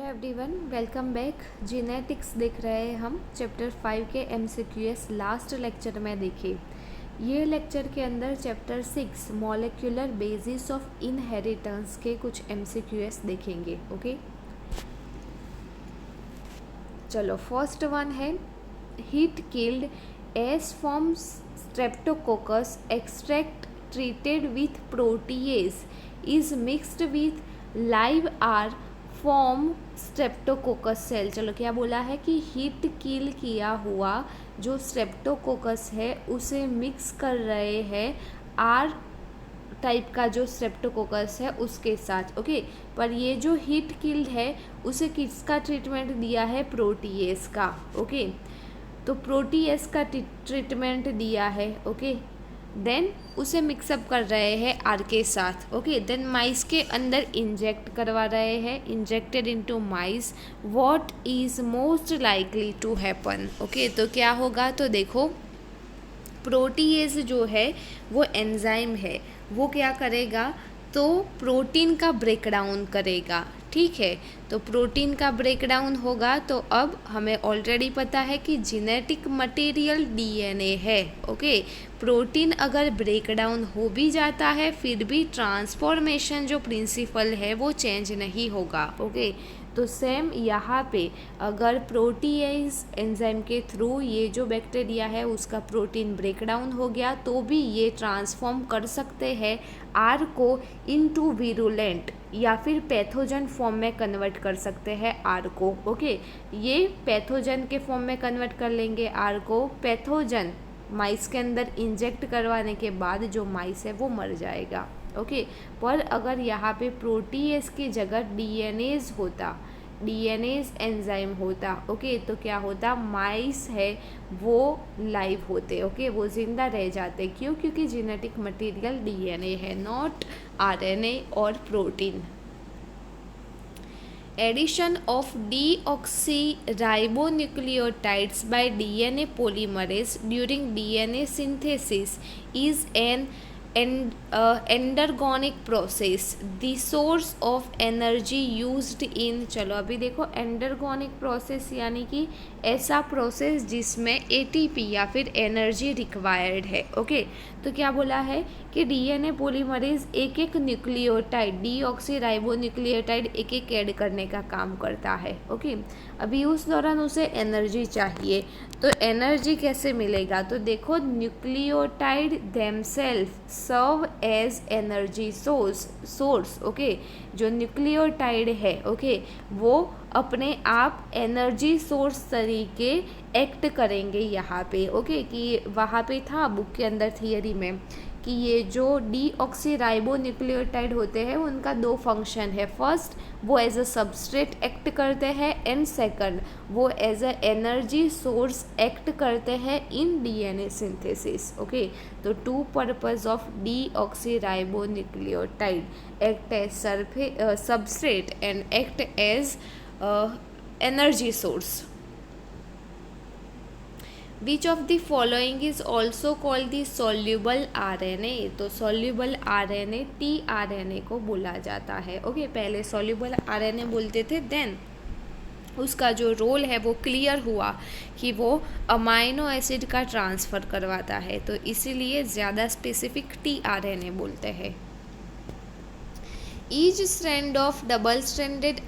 Hello everyone, welcome back. Genetics देख रहे हैं हम चैप्टर 5 के MCQS लास्ट लेक्चर में देखे। ये लेक्चर के अंदर chapter 6 molecular basis of inheritance के कुछ MCQS देखेंगे। ओके, चलो फर्स्ट वन है heat killed S from streptococcus extract treated with protease is mixed with live R form streptococcus cell. चलो क्या बोला है कि हीट किल किया हुआ जो स्ट्रेप्टोकोकस है उसे मिक्स कर रहे हैं आर टाइप का जो स्ट्रेप्टोकोकस है उसके साथ। ओके, पर ये जो हीट किल्ड है उसे किसका ट्रीटमेंट दिया है? प्रोटीएस का। ओके, तो प्रोटीएस का ट्रीटमेंट दिया है। ओके, देन उसे मिक्सअप कर रहे हैं आर के साथ। ओके, देन माइस के अंदर इंजेक्ट करवा रहे हैं, injected into mice. What is most likely to happen? Okay, तो क्या होगा? तो देखो, प्रोटीएज जो है वो एंजाइम है, वो क्या करेगा? तो प्रोटीन का ब्रेकडाउन करेगा। ठीक है, तो प्रोटीन का ब्रेकडाउन होगा तो अब हमें ऑलरेडी पता है कि जेनेटिक मटेरियल डीएनए है। ओके, प्रोटीन अगर ब्रेकडाउन हो भी जाता है फिर भी ट्रांसफॉर्मेशन जो प्रिंसिपल है वो चेंज नहीं होगा। ओके, तो सेम यहाँ पे अगर प्रोटीएज एंजाइम के थ्रू ये जो बैक्टीरिया है उसका प्रोटीन ब्रेकडाउन हो गया तो भी ये ट्रांसफॉर्म कर सकते हैं आर को इनटू विरुलेंट या फिर पैथोजन फॉर्म में कन्वर्ट कर सकते हैं आर को। ओके, ये पैथोजन के फॉर्म में कन्वर्ट कर लेंगे आर को। पैथोजन माइस के अंदर इंजेक्ट करवाने के बाद जो माइस है वो मर जाएगा। ओके, पर अगर यहाँ पे प्रोटीएस की जगह डीएनएज होता, डीएनएज एंजाइम होता, ओके, तो क्या होता? माइस है वो लाइव होते। ओके, वो जिंदा रह जाते। क्यों? क्योंकि जेनेटिक मटेरियल डीएनए है, नॉट आरएनए और protein. Addition of deoxyribonucleotides by DNA polymerase during DNA synthesis is an endergonic process. The source of energy used in, चलो अभी देखो, एंडरगोनिक प्रोसेस यानी कि ऐसा प्रोसेस जिसमें एटीपी या फिर एनर्जी रिक्वायर्ड है। ओके, तो क्या बोला है कि डीएनए पॉलीमरेज एक एक न्यूक्लियोटाइड, डीऑक्सीराइबोन्यूक्लियोटाइड एक एक ऐड करने का काम करता है। ओके, अभी उस दौरान उसे एनर्जी चाहिए, तो एनर्जी कैसे मिलेगा? तो देखो, nucleotide themselves serve as energy source. Okay, जो न्यूक्लियोटाइड है, ओके, वो अपने आप एनर्जी सोर्स तरीके एक्ट करेंगे यहाँ पे। ओके, कि वहाँ पे था बुक के अंदर थियरी में कि ये जो डीऑक्सीराइबोन्यूक्लियोटाइड होते हैं उनका दो फंक्शन है। फर्स्ट, वो एज अ सबस्ट्रेट एक्ट करते हैं, एंड सेकंड, वो as a energy source act करते हैं इन डीएनए सिंथेसिस। ओके, तो two purpose of deoxyribonucleotide act as substrate and act as energy source. Which of the following is also called the soluble RNA? तो soluble RNA tRNA को बोला जाता है। Okay, पहले soluble RNA बोलते थे, then उसका जो रोल है वो क्लियर हुआ कि वो अमाइनो एसिड का ट्रांसफ़र करवाता है, तो इसीलिए ज़्यादा स्पेसिफिक tRNA बोलते हैं। Each strand of double-stranded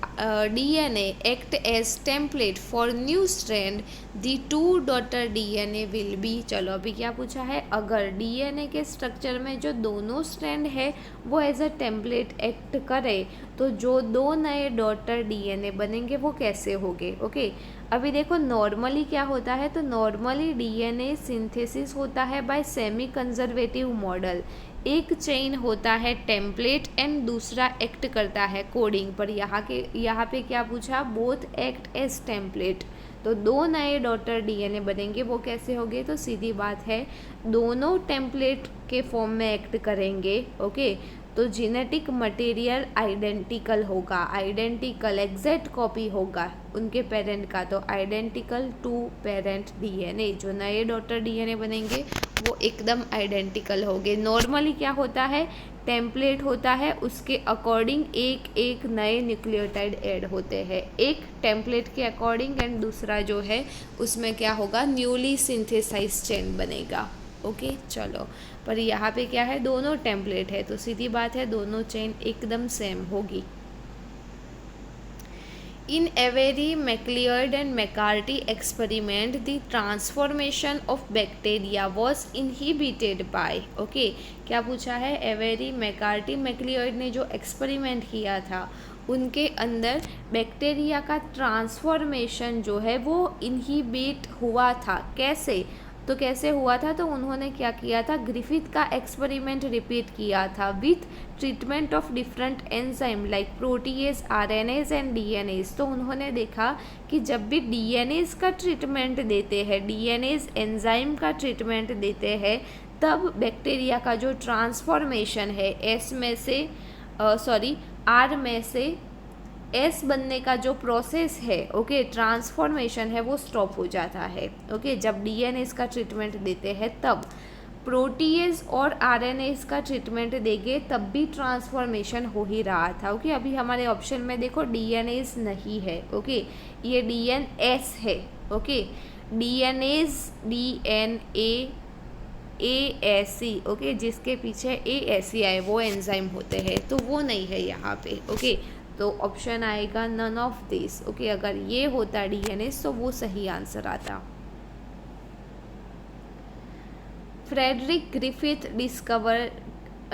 DNA act as template for new strand. The two daughter DNA will be, चलो अभी क्या पूछा है? अगर DNA के स्ट्रक्चर में जो दोनों स्ट्रैंड है वो एज अ टेम्पलेट एक्ट करे तो जो दो नए डॉटर DNA बनेंगे वो कैसे होंगे? ओके, अभी देखो, नॉर्मली क्या होता है? तो नॉर्मली DNA सिंथेसिस होता है बाय सेमी कंजर्वेटिव मॉडल। एक चेन होता है टेम्पलेट एंड दूसरा एक्ट करता है कोडिंग पर। यहाँ पे क्या पूछा? Both act as template. तो दो नए डॉटर डीएनए बनेंगे, वो कैसे होंगे? तो सीधी बात है, दोनों टेम्पलेट के फॉर्म में एक्ट करेंगे। ओके, तो जेनेटिक मटेरियल आइडेंटिकल होगा, आइडेंटिकल एग्जैक्ट कॉपी होगा उनके पेरेंट का, तो आइडेंटिकल टू पेरेंट डीएनए। जो नए डॉटर डीएनए बनेंगे वो एकदम आइडेंटिकल होंगे। नॉर्मली क्या होता है, टेम्पलेट होता है, उसके अकॉर्डिंग एक एक नए न्यूक्लियोटाइड ऐड होते हैं, एक टेम्पलेट के अकॉर्डिंग, एंड दूसरा जो है उसमें क्या होगा, न्यूली सिंथेसाइज चेन बनेगा। ओके चलो, पर यहाँ पे क्या है, दोनों टेम्पलेट है तो सीधी बात है दोनों चेन एकदम सेम होगी। In Avery, MacLeod and McCarthy experiment, the transformation of bacteria was inhibited by, okay, क्या पूछा है, एवेरी, मैकार्टी, मैक्लियॉड ने जो एक्सपेरिमेंट किया था उनके अंदर बैक्टीरिया का ट्रांसफॉर्मेशन जो है वो इनहिबिट हुआ था। कैसे, तो कैसे हुआ था, तो उन्होंने क्या किया था, ग्रिफिथ का एक्सपेरिमेंट रिपीट किया था with treatment of different enzyme like protease, RNase and DNAs. तो उन्होंने देखा कि जब भी डीएनएज का ट्रीटमेंट देते हैं, डीएनएज एंजाइम का ट्रीटमेंट देते हैं, तब बैक्टीरिया का जो ट्रांसफॉर्मेशन है एस में से आर में से एस बनने का जो प्रोसेस है, ओके, ट्रांसफॉर्मेशन है, वो स्टॉप हो जाता है। ओके, जब डीएनएस का ट्रीटमेंट देते हैं तब। प्रोटीएज और आरएनएस का ट्रीटमेंट देंगे तब भी ट्रांसफॉर्मेशन हो ही रहा था। ओके, अभी हमारे ऑप्शन में देखो डीएनएस नहीं है, ओके, ये डीएनएस है। ओके, डीएनएस, DNAASE, ओके, जिसके पीछे ASE आए वो एंजाइम होते हैं, तो वो नहीं है यहाँ पे। ओके, तो ऑप्शन आएगा नन ऑफ दिस। ओके, अगर ये होता डीएनएस तो वो सही आंसर आता। फ्रेडरिक ग्रिफिथ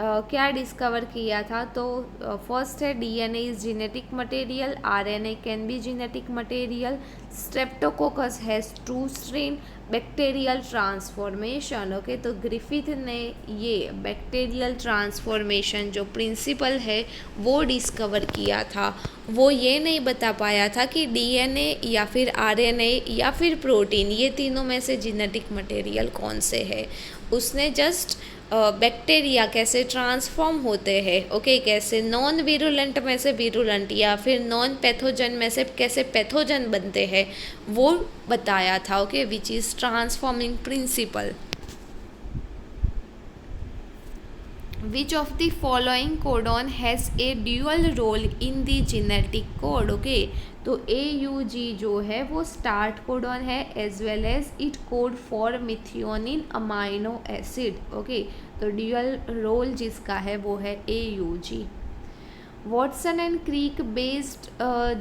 क्या डिस्कवर किया था, तो फर्स्ट है DNA is genetic material, RNA can be genetic material, streptococcus has two strain, bacterial transformation. Okay, तो ग्रिफिथ ने ये बैक्टीरियल ट्रांसफॉर्मेशन जो प्रिंसिपल है वो डिस्कवर किया था। वो ये नहीं बता पाया था कि डीएनए या फिर आरएनए या फिर प्रोटीन, ये तीनों में से जेनेटिक मटेरियल कौन से है। उसने जस्ट बैक्टीरिया कैसे ट्रांसफॉर्म होते हैं, ओके, कैसे नॉन वीरुलेंट में से वीरुलेंट या फिर नॉन पैथोजन में से कैसे पैथोजन बनते हैं, वो बताया था। Okay, which is transforming principle. Which of the following codon has a dual role in the genetic code? Okay, तो AUG जो है वो स्टार्ट कोडॉन है as well as it code for methionine amino acid. Okay, तो dual role जिसका है वो है AUG। Watson and Crick based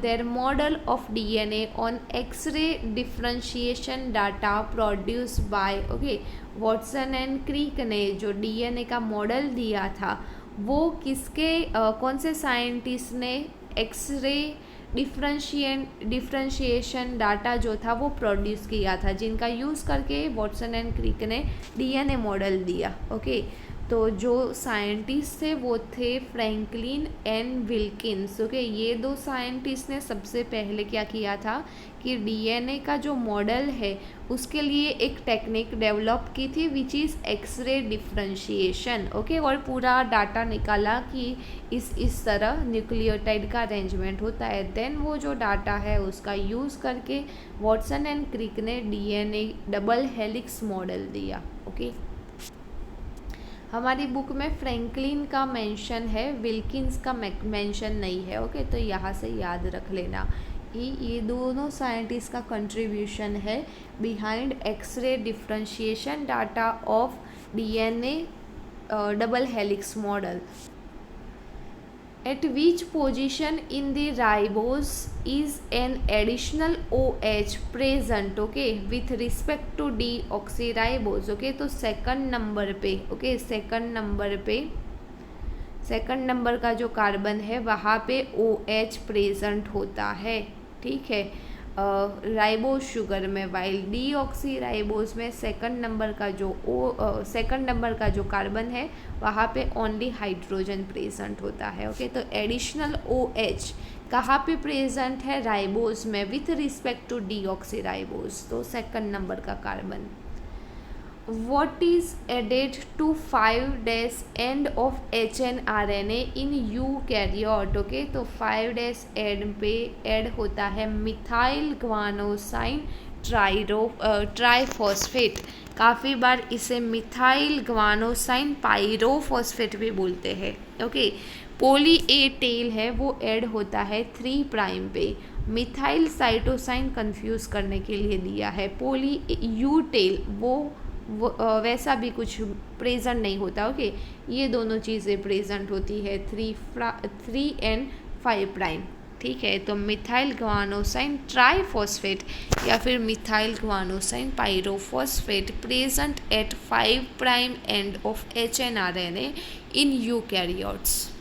their model of DNA on X-ray differentiation data produced by, okay, Watson and creek ने जो DNA का model दिया था वो किसके कौन से साइंटिस्ट ने एक्सरे डिफ्रेंशिएशन डाटा जो था वो प्रोड्यूस किया था, जिनका यूज़ करके वॉटसन एंड क्रीक ने डीएनए मॉडल दिया। ओके, तो जो साइंटिस्ट थे वो थे फ्रैंकलिन एंड विल्किंस। ओके, ये दो साइंटिस्ट ने सबसे पहले क्या किया था कि डीएनए का जो मॉडल है उसके लिए एक टेक्निक डेवलप की थी which is X ray differentiation. Okay, और पूरा डाटा निकाला कि इस तरह न्यूक्लियोटाइड का अरेंजमेंट होता है। देन वो जो डाटा है उसका यूज़ करके वॉटसन एंड क्रिक ने डीएनए डबल हेलिक्स मॉडल दिया। ओके, हमारी बुक में फ्रैंकलिन का मेंशन है, विल्किंस का मेंशन नहीं है। ओके, तो यहाँ से याद रख लेना ये दोनों साइंटिस्ट का कंट्रीब्यूशन है behind X ray differentiation data of DNA double helix model. At which position in the ribose is an additional OH present, okay, with respect to deoxyribose? Okay, तो सेकंड नंबर पे, ओके, सेकंड नंबर का जो carbon है वहाँ पे OH present होता है, ठीक है, राइबोज शुगर में, वाइल डीऑक्सीराइबोज में सेकंड नंबर का जो कार्बन है वहाँ पे ओनली हाइड्रोजन प्रेजेंट होता है। ओके, तो एडिशनल OH कहाँ पे प्रेजेंट है, राइबोज में विथ रिस्पेक्ट टू डीऑक्सीराइबोज, तो सेकंड नंबर का carbon. What is added to 5' end of hnRNA in eukaryote? Okay, तो 5' एंड पे ऐड होता है मिथाइल ग्वानोसाइन ट्राइफॉस्फेट, काफ़ी बार इसे मिथाइल ग्वानोसाइन पाइरोफॉस्फेट भी बोलते हैं। ओके, पोली ए टेल है वो ऐड होता है 3 प्राइम पे। मिथाइल साइटोसाइन कंफ्यूज करने के लिए दिया है। पोली यू टेल वो वैसा भी कुछ प्रेजेंट नहीं होता। ओके, ये दोनों चीज़ें प्रेजेंट होती है 3 एंड 5 प्राइम। ठीक है, तो मिथाइल ग्वानोसाइन ट्राइफॉस्फेट या फिर methyl guanosine pyrophosphate present at 5 prime end of HNRNA in eukaryotes.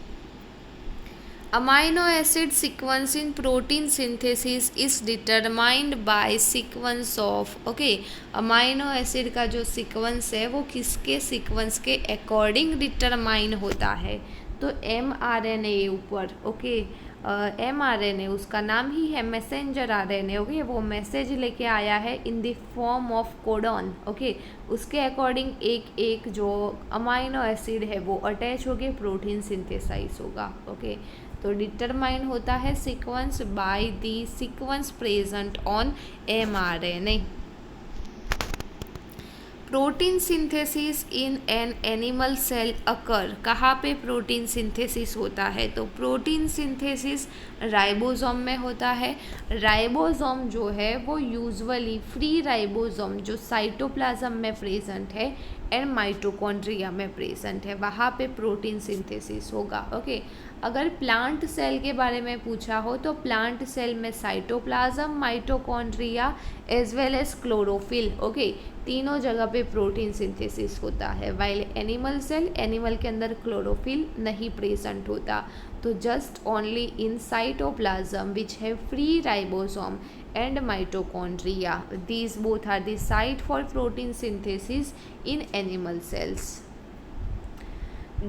Amino acid sequence in protein synthesis is determined by sequence of, okay, amino acid का जो sequence है वो किसके सीक्वेंस के अकॉर्डिंग डिटरमाइन होता है? तो mRNA ऊपर, ओके, mRNA उसका नाम ही है मैसेंजर RNA। ओके, वो मैसेज लेके आया है in the form of codon. Okay, उसके अकॉर्डिंग एक एक जो अमाइनो एसिड है वो अटैच होके प्रोटीन सिंथेसाइज होगा। ओके, तो डिटरमाइन होता है sequence by the sequence present on mRNA। Protein synthesis in an animal cell occur, कहाँ पे प्रोटीन सिंथेसिस होता है? तो प्रोटीन सिंथेसिस राइबोसोम में होता है। राइबोसोम जो है वो यूजुअली फ्री राइबोसोम जो साइटोप्लाज्म में प्रेजेंट है एंड माइटोकॉन्ड्रिया में प्रेजेंट है, वहाँ पे प्रोटीन सिंथेसिस होगा। ओके, अगर प्लांट सेल के बारे में पूछा हो तो प्लांट सेल में cytoplasm, mitochondria as well as chlorophyll, okay, तीनों जगह पे प्रोटीन सिंथेसिस होता है। वाइल एनिमल सेल, एनिमल के अंदर क्लोरोफिल नहीं प्रेजेंट होता, तो just only in cytoplasm which है free ribosome and mitochondria. These both are the site for protein synthesis in animal cells.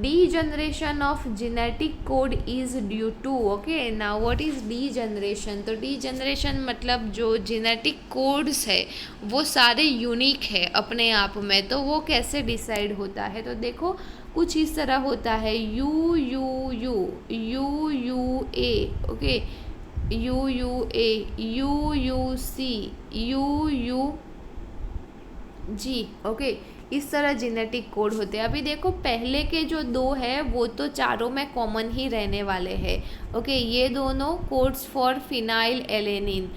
Degeneration of genetic code is due to, okay, now what is degeneration? तो degeneration मतलब जो genetic codes है वो सारे unique है अपने आप में, तो वो कैसे डिसाइड होता है? तो देखो कुछ इस तरह होता है, U U U U U A, okay, U U A, U U C, U U G, okay, इस तरह जेनेटिक कोड होते हैं। अभी देखो पहले के जो दो है वो तो चारों में कॉमन ही रहने वाले हैं। ओके, ये दोनों कोड्स फॉर फिनाइल एलेनिन,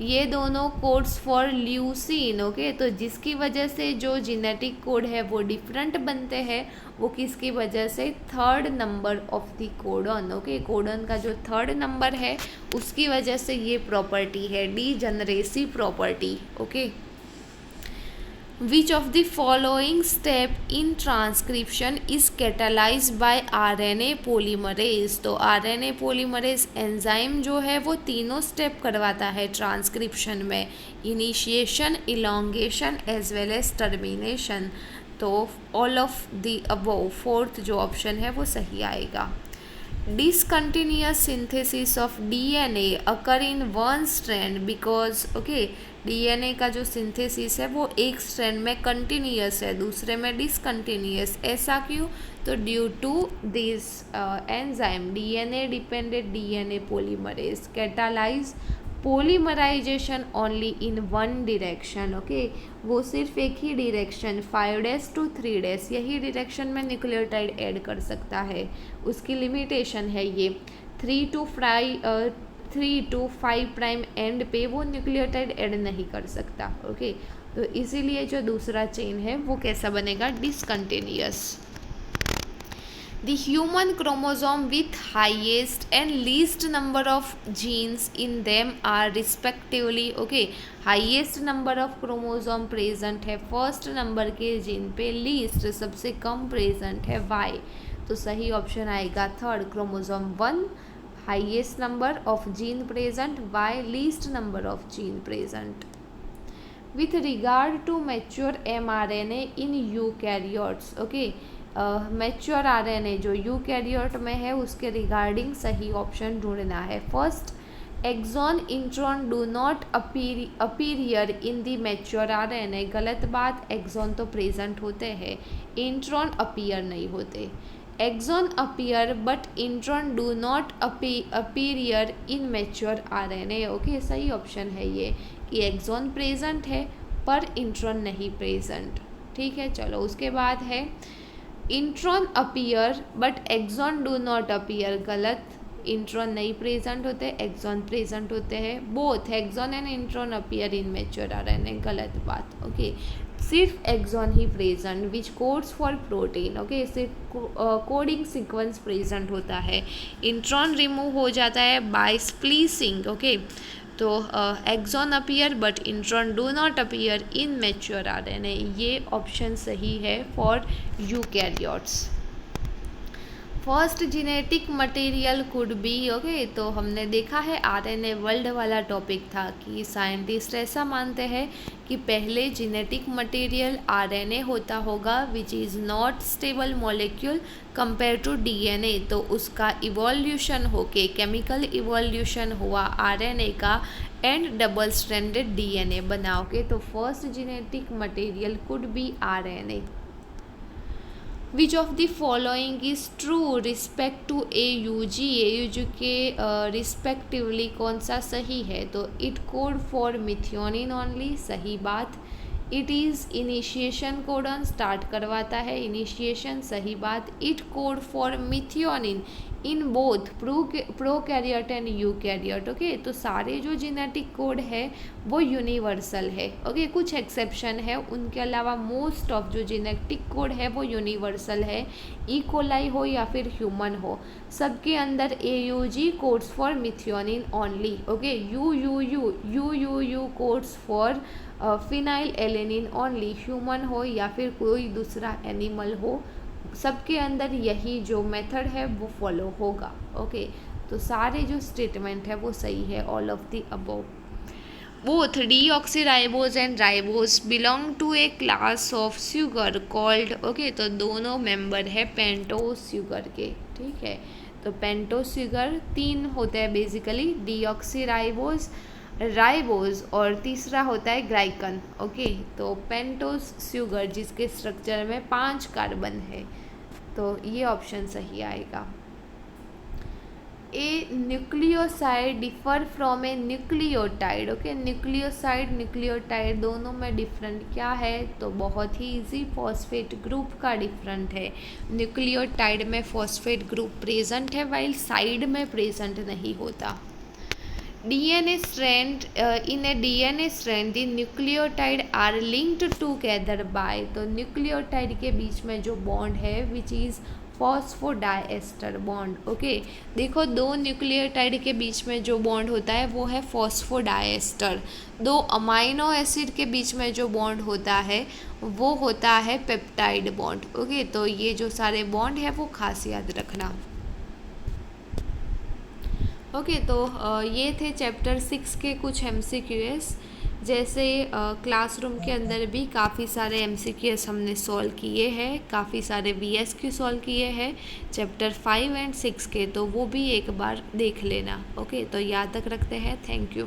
ये दोनों कोड्स फॉर ल्यूसीन। ओके, तो जिसकी वजह से जो जेनेटिक कोड है वो डिफरेंट बनते हैं, वो किसकी वजह से? Third number of the codon. Okay, codon का जो थर्ड नंबर है उसकी वजह से ये प्रॉपर्टी है degeneracy property. Okay, Which of the following step in transcription is catalyzed by RNA polymerase? तो RNA polymerase एंजाइम जो है वो तीनों स्टेप करवाता है ट्रांसक्रिप्शन में, initiation, elongation as well as termination. तो all of the above, fourth जो ऑप्शन है वो सही आएगा। Discontinuous synthesis of DNA occur in one strand because, okay, DNA का जो सिंथेसिस है वो एक स्ट्रैंड में कंटिन्यूस है, दूसरे में डिसकंटिन्यूस। ऐसा क्यों? तो due to this enzyme DNA dependent DNA polymerase catalyse polymerisation only in one direction. Okay, वो सिर्फ एक ही डिरेक्शन 5' to 3' यही डिरेक्शन में न्यूक्लियोटाइड ऐड कर सकता है, उसकी लिमिटेशन है ये। 3 to 5 प्राइम एंड पे वो न्यूक्लियोटाइड ऐड नहीं कर सकता। ओके, तो इसीलिए जो दूसरा चेन है वो कैसा बनेगा? Discontinuous. The human chromosome with highest and least number of genes in them are respectively, okay, highest number of chromosome present है फर्स्ट नंबर के जीन पे, लीस्ट सबसे कम प्रेजेंट है Y, तो सही ऑप्शन आएगा third, chromosome 1 highest number of gene present, Y least number of gene present. With regard to mature mRNA in eukaryotes, okay, mature RNA जो यूकैरियोट में है उसके रिगार्डिंग सही ऑप्शन ढूंढना है। First, exon intron do not appear in the mature RNA, गलत बात, axon तो प्रेजेंट होते हैं, इंट्रॉन अपीयर नहीं होते। Exon appear but intron do not appear in mature RNA। Okay, सही ऑप्शन है ये कि एक्सॉन प्रेजेंट है पर इंट्रॉन नहीं प्रेजेंट। ठीक है, चलो उसके बाद है intron appear but exon do not appear. गलत, इंट्रॉन नहीं प्रेजेंट होते, एक्सॉन प्रेजेंट होते हैं। Both exon and intron appear in mature RNA। गलत बात। ओके, सिर्फ एक्सॉन ही present which codes for protein. Okay, सिर्फ कोडिंग सीक्वेंस प्रेजेंट होता है। इंट्रॉन रिमूव हो जाता है बाय स्प्लीसिंग। ओके, तो exon appear but intron do not appear in mature RNA। ये ऑप्शन सही है for eukaryotes. First genetic material could B. Okay, तो हमने देखा है RNA वर्ल्ड वाला टॉपिक था कि साइंटिस्ट ऐसा मानते हैं कि पहले जेनेटिक मटेरियल RNA होता होगा which is not stable molecule compare to DNA। तो उसका इवोल्यूशन होके केमिकल इवोल्यूशन हुआ RNA का एंड डबल स्ट्रैंडेड DNA बनाओ के। तो first genetic material could be RNA। Which of the following is true respect to AUG के respectively कौन सा सही है? तो it code for methionine only, सही बात। It is initiation codon, start करवाता है इनिशिएशन, सही बात। It code for methionine in both prokaryote and eukaryote. Okay, तो सारे जो जेनेटिक कोड है वो यूनिवर्सल है। ओके, कुछ एक्सेप्शन है, उनके अलावा मोस्ट ऑफ जो जेनेटिक कोड है वो यूनिवर्सल है। ई कोलाई हो या फिर ह्यूमन हो, सबके अंदर AUG codes for methionine only. Okay, you codes for phenyl alanine only. Human हो या फिर कोई दूसरा एनिमल हो, सबके अंदर यही जो मेथड है वो फॉलो होगा। ओके, तो सारे जो स्टेटमेंट है वो सही है, all of the above. Both deoxyribose and ribose belong to a class of sugar called. Okay, तो दोनों मेंबर है पेंटोज शुगर के। ठीक है, तो पेंटोज शुगर 3 होते हैं बेसिकली, डीऑक्सीराइबोज, राइबोज और तीसरा होता है ग्लाइकन। ओके, तो पेंटोज शुगर जिसके स्ट्रक्चर में 5 कार्बन है, तो ये ऑप्शन सही आएगा। A nucleoside differ from a nucleotide. Okay, nucleotide दोनों में डिफरेंट क्या है? तो बहुत ही इजी, फॉस्फेट ग्रुप का डिफरेंट है। न्यूक्लियोटाइड में फॉस्फेट ग्रुप प्रेजेंट है वाइल साइड में प्रेजेंट नहीं होता। DNA strand in a DNA strand the nucleotide are linked together by। तो न्यूक्लियोटाइड के बीच में जो बॉन्ड है which is phosphodiester bond. Okay, देखो दो न्यूक्लियोटाइड के बीच में जो बॉन्ड होता है वो है फॉस्फोडाइएस्टर। दो अमाइनो एसिड के बीच में जो बॉन्ड होता है वो होता है पेप्टाइड बॉन्ड। ओके, तो ये जो सारे बॉन्ड है वो खास याद रखना। ओके, तो ये थे चैप्टर 6 के कुछ MCQs। जैसे क्लासरूम के अंदर भी काफ़ी सारे MCQs हमने सॉल्व किए हैं, काफ़ी सारे VSQ सॉल्व किए हैं चैप्टर 5 एंड 6 के, तो वो भी एक बार देख लेना। ओके, तो याद तक रखते हैं। Thank you.